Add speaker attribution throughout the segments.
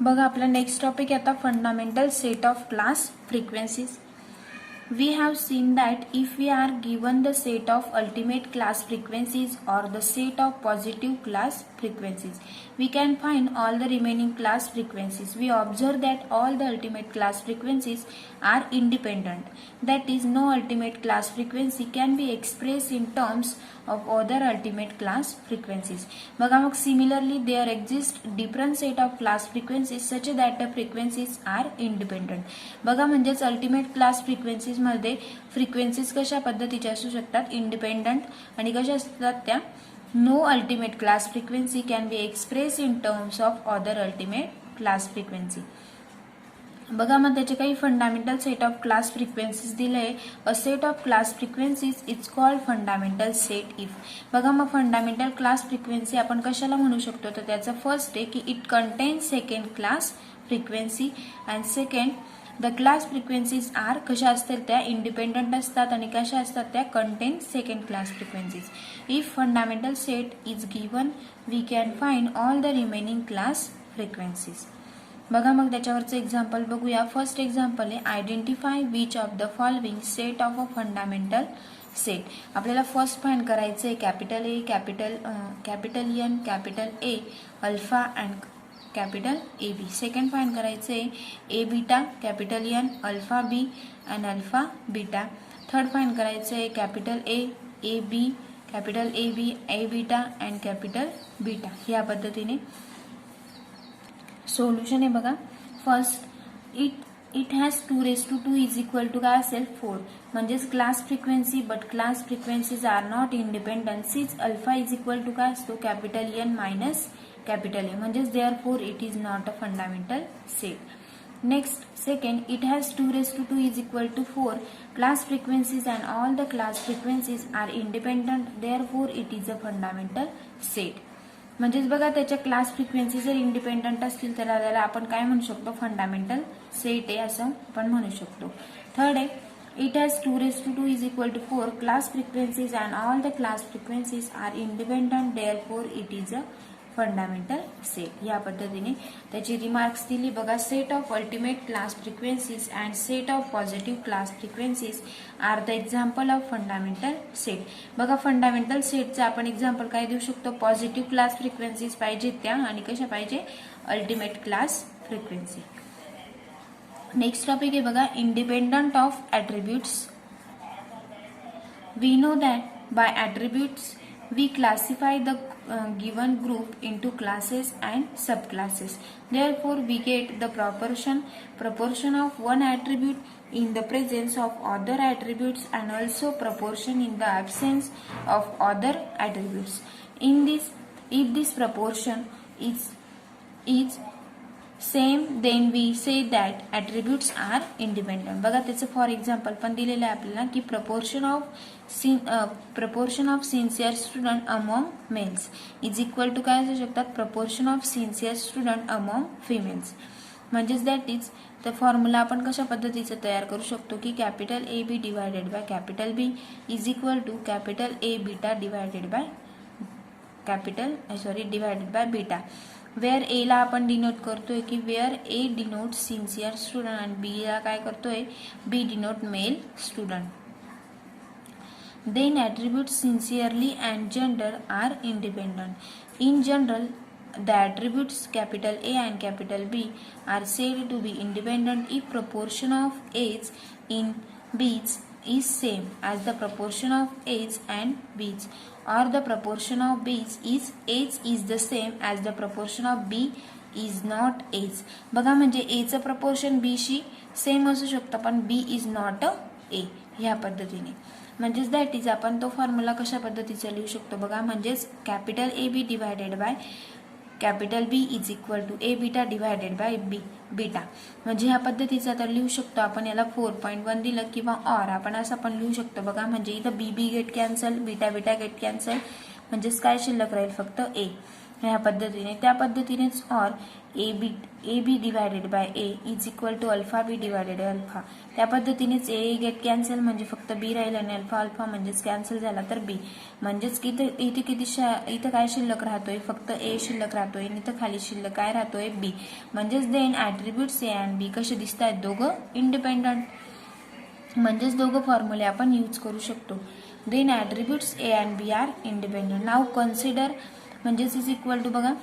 Speaker 1: बघा आपला next topic आता fundamental set of class frequencies. We have seen that if we are given the set of ultimate class frequencies or the set of positive class frequencies, we can find all the remaining class frequencies. We observe that all the ultimate class frequencies are independent. That is, no ultimate class frequency can be expressed in terms of other ultimate class frequencies. बघा मग similarly there exist different set of class frequencies such that the frequencies are independent. बघा म्हणजेच ultimate class frequencies मध्ये frequencies कशा पद्धतीच्या असू शकतात, independent, आणि कशा असतात त्या no ultimate class frequency can be express in terms of other ultimate class frequency. बघा मग त्याचे काही fundamental set of class frequencies दिले. A set of class frequencies is called fundamental set if. बघा मग फंडामेंटल क्लास फ्रिक्वेन्सी आपण कशाला म्हणू शकतो, तर त्याचं फर्स्ट आहे की it contains second class frequency and second the class frequencies are कशा असतात त्या इंडिपेंडंट असतात आणि कशा असतात त्या contain second class frequencies. If fundamental set is given we can find all the remaining class frequencies. बघा मग त्याच्यावरचं एक्झाम्पल बघूया. फर्स्ट एक्झाम्पल आहे identify which of the following set of a fundamental set. आपल्याला फर्स्ट फाइंड करायचं आहे capital A, capital N, capital A, alpha and capital A B. Second find करायचं आहे A beta, capital N, alpha B and alpha beta. Third find करायचं आहे capital A B, capital A B, A beta and capital beta. या पद्धतीने solution आहे बघा. First it has 2 is equal to काय असेल 4, म्हणजेच class frequency but class frequencies are not independent since alpha is equal to काय असतो capital N minus capital A, म्हणजेच therefore it is not a fundamental set. Next second it has 2 is equal to 4 class frequencies and all the class frequencies are independent therefore it is a fundamental set. म्हणजेच बघा त्याच्या class frequency जर independent असतील तर त्याला आपण काय म्हणू शकतो, फंडामेंटल सेट आहे असं आपण म्हणू शकतो. थर्ड आहे it has 2 is equal to 4 class frequencies and all the class frequencies are independent therefore it is a fundamental set. या पद्धतीने त्याची रिमार्क्स दिली बघा. Set of ultimate class frequencies and set of positive class frequencies are the example of fundamental set. बघा fundamental सेटचं आपण example काय देऊ शकतो, पॉझिटिव्ह क्लास फ्रिक्वेन्सीज पाहिजे त्या आणि कशा पाहिजे ultimate class frequency. Next topic आहे बघा independent of attributes. We know that by attributes we classify the given group into classes and subclasses. Therefore we get the proportion of one attribute in the presence of other attributes and also proportion in the absence of other attributes. In this, if this proportion is same then we say that attributes are independent. बघा त्याचं for example पण दिलेलं आहे आपल्याला की proportion of sincere student among males is equal to काय असू शकतात proportion of sincere student among females. म्हणजेच दॅट इज द फॉर्म्युला आपण कशा पद्धतीचं तयार करू शकतो की capital A B divided by capital B is equal to capital A beta divided by divided by beta. Wear ए ला आपण डिनोट करतोय की where A denote sincere student आणि बी ला काय करतोय B denote male student. Then attributes sincerely and gender are independent. In general the attributes capital A and capital B are said to be independent if proportion of A's in B's is same as the proportion of A's and B's, or the proportion of B's is A's is the same as the proportion of B is not A's. बघा म्हणजे A चं proportion B शी same असू शकतं पण B is not A. ह्या पद्धतीने म्हणजेच that is आपण तो फॉर्म्युला कशा पद्धतीचा लिहू शकतो बघा. म्हणजेच capital A B divided by capital B is equal to A beta divided by beta. म्हणजे ह्या पद्धतीचा तर लिहू शकतो आपण. याला 4.1 दिलं किंवा ऑर आपण असं पण लिहू शकतो बघा. म्हणजे इथं B get cancel, beta get cancel, म्हणजेच काय शिल्लक राहील फक्त ए. ह्या पद्धतीने, त्या पद्धतीनेच or A B divided by A is equal to alpha B divided by alpha, त्या पद्धतीनेच ए गेट कॅन्सल म्हणजे फक्त बी राहील आणि अल्फा अल्फा म्हणजेच कॅन्सल झाला तर बी, म्हणजेच इथे इथं काय शिल्लक राहतोय, फक्त ए शिल्लक राहतोय आणि इथं खाली शिल्लक काय राहतोय, बी. म्हणजेच देन ऍट्रिब्यूट्स ए अँड बी कसे दिसत आहेत, दोघं इंडिपेंडंट, म्हणजेच दोघं फॉर्म्युले आपण यूज करू शकतो. Then attributes A and B are independent. Now consider म्हणजेच इज इक्वल टू बघा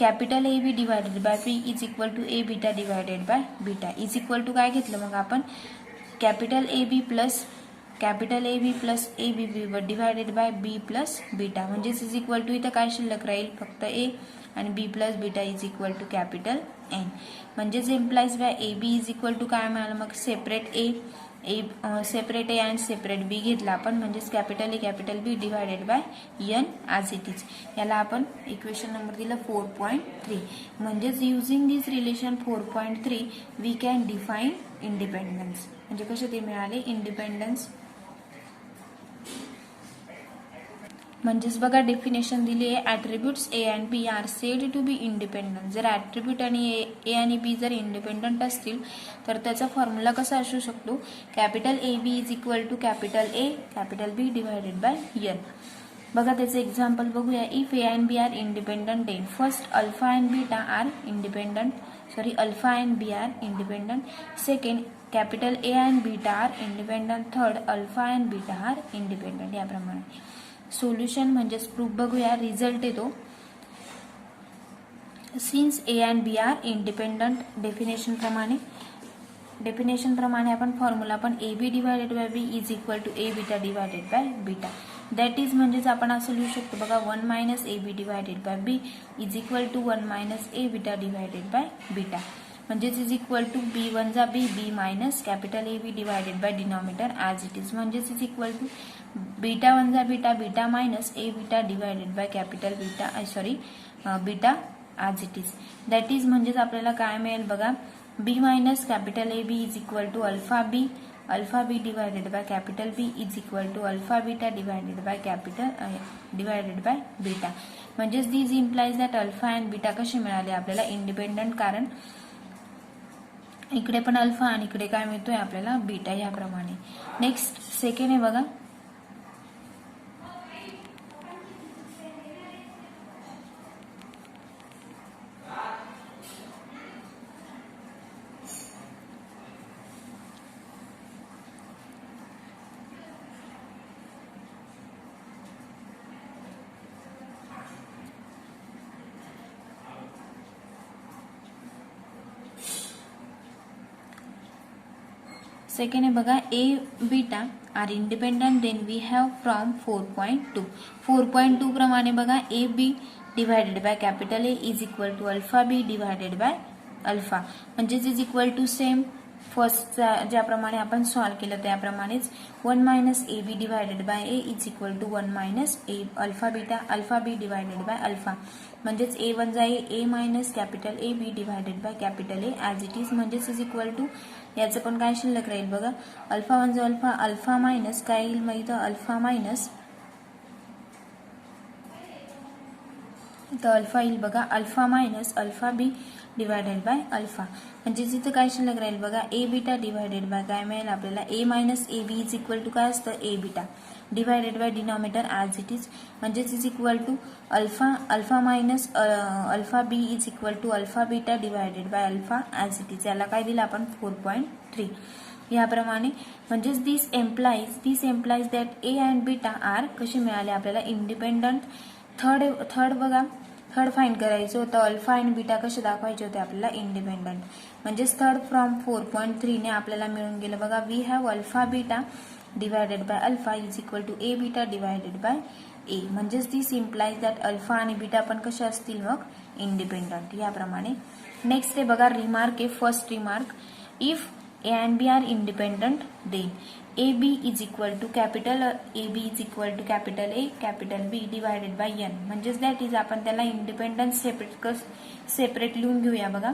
Speaker 1: capital A B divided by B is equal to A beta divided by beta is equal to काय घेतलं मग आपण, capital A B plus A B B divided by B plus beta, म्हणजेच is equal to इथं काय शिल्लक राहील, फक्त ए आणि B plus beta is equal to capital N. म्हणजेच implies by A B is equal to काय मिळालं मग, separate A and separate B घेतला आपण, म्हणजेच capital B divided by N as it is. याला आपण इक्वेशन नंबर दिला 4.3. म्हणजेच using this relation 4.3 we can define independence. म्हणजे कसे ते मिळाले इंडिपेंडन्स, म्हणजेच बघा डेफिनेशन दिली आहे, attributes A and B are said to be independent. जर ऍट्रिब्यूट आणि ए आणि बी जर इंडिपेंडंट असतील तर त्याचा फॉर्म्युला कसा असू शकतो, capital A B is equal to capital B divided by N. बघा त्याचं एक्झाम्पल बघूया. If A and B are independent then first alpha and beta are independent, alpha and B are independent. Second capital A and beta are independent. Third alpha and beta are independent. याप्रमाणे solution म्हणजेच proof बघूया. Result येतो since A and B are independent, definition प्रमाणे आपण formula पण A B divided by B is equal to A beta divided by beta. That is म्हणजेच आपण असं लिहू शकतो बघा 1 minus A B divided by B is equal to 1 minus A beta divided by beta. म्हणजेच is equal to B one जा B minus capital A B divided by denominator as it is. म्हणजेच is equal to beta one जा beta minus A beta divided by capital beta as it is. That is म्हणजेच आपल्याला काय मिळेल बघा, B minus capital A B is equal to alpha B divided by capital B is equal to alpha beta divided by beta. म्हणजेच this implies that alpha and beta कसे मिळाले आपल्याला independent, कारण इकडे पण अल्फा आणि इकडे काय मिळतोय आपल्याला बीटा. याप्रमाणे नेक्स्ट सेकंड आहे बघा, सेकंड आहे बघा, A beta are independent then we have from 4.2 प्रमाणे बघा A B divided by capital A is equal to alpha B divided by alpha. म्हणजेच is equal to same first ज्याप्रमाणे आपण सॉल्व्ह केलं त्याप्रमाणेच 1 minus A B divided by A is equal to 1 minus A alpha B divided by alpha. म्हणजेच A one जा A minus capital A B divided by capital A as it is. म्हणजेच is equal to याचं पण काय शिल्लक राहील बघा, alpha one जा अल्फा मायनस काय येईल मग इथं अल्फा मायनस, इथं अल्फा येईल बघा, alpha minus alpha B divided by alpha. म्हणजेच इथं काय शिल्लक राहील बघा, ए बीटा डिवायडेड बाय काय मिळेल आपल्याला, A minus A B is equal to काय असतं A beta divided by denominator as it is. म्हणजेच is equal to alpha minus alpha B is equal to alpha beta divided by alpha as it is. याला काय दिलं आपण 4.3. याप्रमाणे म्हणजेच this implies that A and beta are कसे मिळाले आपल्याला इंडिपेंडंट. थर्ड फाइंड करायचं होतं, अल्फा अँड बीटा कसे दाखवायचे होते आपल्याला इंडिपेंडंट. म्हणजेच थर्ड फ्रॉम 4.3 ने आपल्याला मिळून गेलं बघा, we have alpha beta divided by alpha is equal to A beta divided by A. म्हणजेच दिस इम्प्लाइज दॅट अल्फा आणि बीटा पण कसे असतील मग इंडिपेंडंट. याप्रमाणे नेक्स्ट आहे बघा रिमार्क आहे. First remark, if A and B are independent then A B is equal to capital B divided by N. म्हणजेच दॅट इज आपण त्याला इंडिपेंडंट सेपरेट लिहून घेऊया बघा.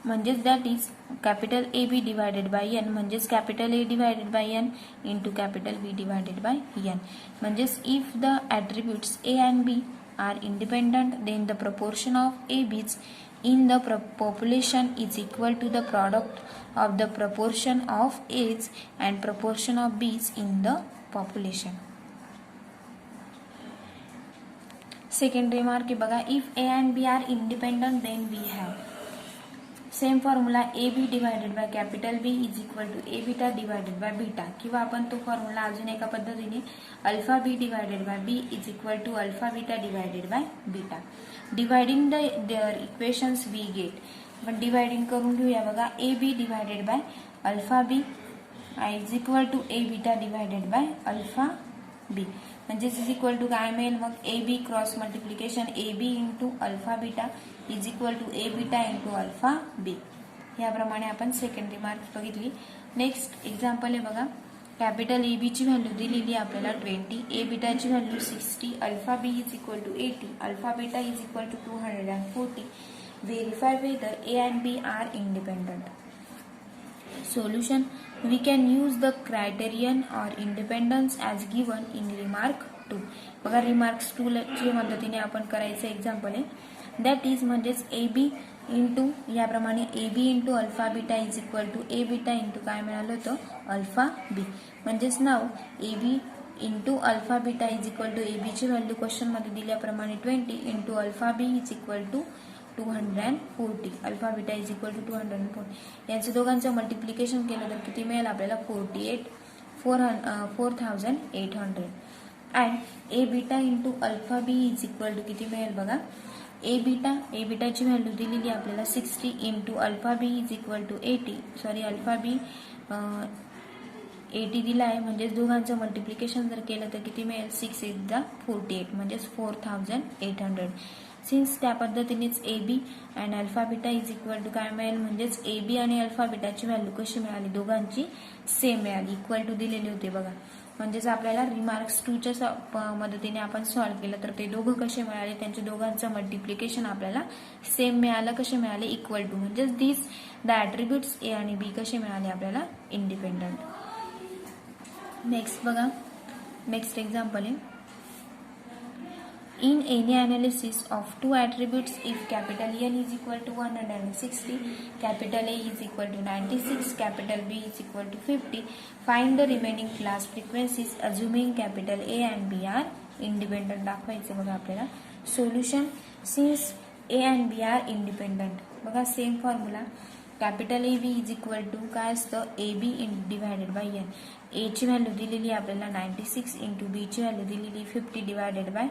Speaker 1: म्हणजेच that is capital A B divided by N, म्हणजेच capital A divided by N into capital B divided by N. म्हणजेच if the attributes A and B are independent, then the proportion of ABs in the population is equal to the product of the proportion of A's and proportion of B's in the population. Second remark आहे बघा, if A and B are independent then we have same formula AB divided by capital B is equal to A beta divided by beta, किंवा आपण तो formula अजून एका पद्धतीने alpha B divided by B is equal to alpha beta divided by beta. Dividing their equations we get, आपण dividing करून घेऊया बघा. AB divided by alpha B is equal to A beta divided by alpha B, म्हणजेच is equal to काय मिळेल मग AB cross multiplication AB into alpha beta is equal to A beta into alpha B. याप्रमाणे आपण second remark बघितली. Next example आहे बघा, capital AB ची व्हॅल्यू दिलेली आपल्याला 20, A बीटाची value 60, alpha B is equal to 80, alpha beta is equal to 240. Verify whether A and B are independent. Solution: we can use the criterion or independence as given in remark 2. बघा remarks 2 च्या मदतीने आपण करायचं example आहे. That is म्हणजेच AB into याप्रमाणे AB into alpha beta is equal to A beta into काय मिळालं होतं अल्फा B. म्हणजेच नाव AB into alpha beta is equal to AB ची व्हॅल्यू क्वेश्चन मध्ये दिल्याप्रमाणे 20 into alpha B is equal to 240, alpha beta is equal to 240. यांचं दोघांचं मल्टिप्लिकेशन केलं तर किती मिळेल आपल्याला 4800 and A beta into alpha B is equal to किती मिळेल बघा. ए बीटाची व्हॅल्यू दिलेली आपल्याला 60 into alpha B is equal to 80, sorry alpha B 80 दिला आहे, म्हणजेच दोघांचं मल्टिप्लिकेशन जर केलं तर किती मिळेल 6 8 48, म्हणजेच 4800. सिन्स त्या पद्धतीनेच A B and alpha beta is equal to काय मिळेल, म्हणजेच ए बी आणि अल्फा बीटाची व्हॅल्यू कशी मिळाली, दोघांची सेम मिळाली, इक्वल टू दिलेले होते बघा. म्हणजेच आपल्याला रिमार्क्स 2 च्या मदतीने आपण सॉल्व्ह केलं तर ते दोघं कसे मिळाले, त्यांच्या दोघांचं मल्टिप्लिकेशन आपल्याला सेम मिळालं, कसे मिळाले इक्वल टू, म्हणजेच दिस द ॲट्रिब्यूट्स ए आणि बी कसे मिळाले आपल्याला इंडिपेंडंट. नेक्स्ट बघा, नेक्स्ट एक्झाम्पल आहे, in any analysis of two attributes, if capital N is equal to 160, capital A is equal to 96, capital B is equal to 50, find the remaining class frequencies assuming capital A and B are independent. दाखवायचे बघा आपल्याला. Solution: since A and B are independent, बघा same formula, capital A B is equal to काय असतं A B divided by N. A ची value दिलेली आपल्याला 96 into बी ची व्हॅल्यू दिलेली 50 divided by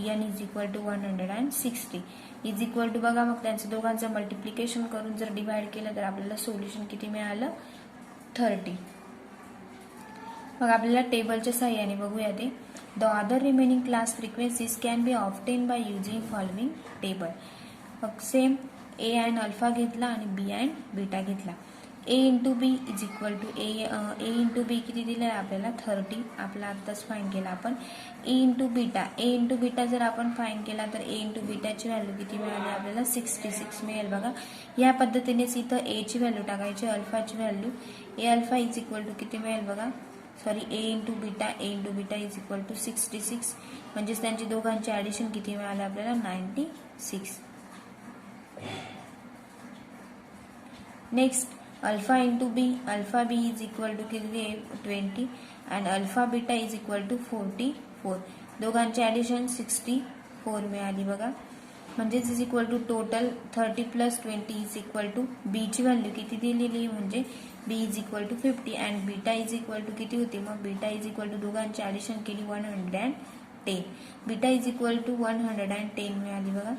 Speaker 1: N is equal to 160 is equal to बघा, मग त्यांचं दोघांचं मल्टिप्लिकेशन करून जर डिवाइड केलं तर आपल्याला सोल्युशन किती मिळालं 30. मग आपल्याला टेबलच्या सहाय्याने बघूया ते. The other remaining class frequencies can be obtain by using following table. मग सेम ए अँड अल्फा घेतला आणि बी अँड बीटा घेतला. A into B is equal to A into B किती दिलं आहे आपल्याला 30, आपला आत्ताच फाईंड केला आपण. ए इंटू बीटा जर आपण फाईंड केला तर ए इंटू बीटाची व्हॅल्यू किती मिळाली आपल्याला 66 मिळेल बघा. या पद्धतीनेच इथं ए ची व्हॅल्यू टाकायची, अल्फाची value A alpha is equal to किती मिळेल बघा, sorry A into beta is equal to 66, म्हणजेच त्यांची दोघांचे ॲडिशन किती मिळाले आपल्याला 96. Next alpha into B, alpha B is equal to किती 20 and alpha beta is equal to 44, दोघांचे ॲडिशन 64 मिळाली बघा. म्हणजेच is equal to total 30 plus 20 is equal to B ची व्हॅल्यू किती दिलेली म्हणजे बी is equal to 50 and beta is equal to किती होती, मग बीटा इज इक्वल टू दोघांची ॲडिशन केली 110, बीटा इज इक्वल टू 110 मिळाली बघा.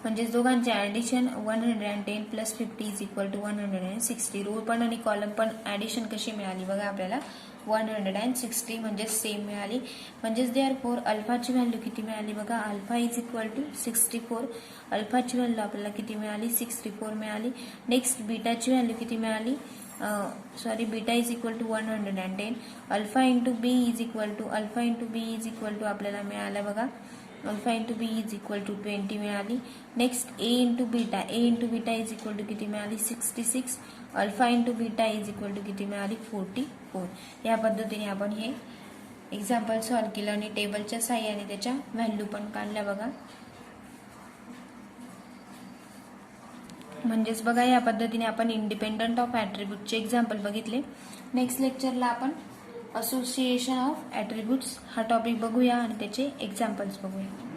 Speaker 1: म्हणजेच दोघांचे addition 110 plus 50 is equal to 160. Row पण आणि कॉलम पण ॲडिशन कशी मिळाली बघा आपल्याला 160, म्हणजेच सेम मिळाली. म्हणजेच देअरफॉर अल्फाची व्हॅल्यू किती मिळाली बघा, अल्फा इज इक्वल टू 64, अल्फाची व्हॅल्यू आपल्याला किती मिळाली 64 मिळाली. नेक्स्ट बीटाची व्हॅल्यू किती मिळाली, sorry beta is equal to 110, alpha into B is equal to आपल्याला मिळाला बघा, alpha into B is equal to 20 मिळाली. Next A into beta is equal to किती मिळाली 66, alpha into beta is equal to किती मिळाली 44. या पद्धतीने आपण हे एक्झाम्पल सॉल्व्ह केलं आणि टेबलच्या साहाय्याने त्याच्या व्हॅल्यू पण काढल्या बघा. म्हणजेच बघा या पद्धतीने आपण इंडिपेंडंट ऑफ ॲट्रिब्यूटचे एक्झाम्पल बघितले. नेक्स्ट लेक्चरला आपण असोसिएशन ऑफ ॲट्रिब्यूट्स हा टॉपिक बघूया आणि त्याचे एक्झाम्पल्स बघूया.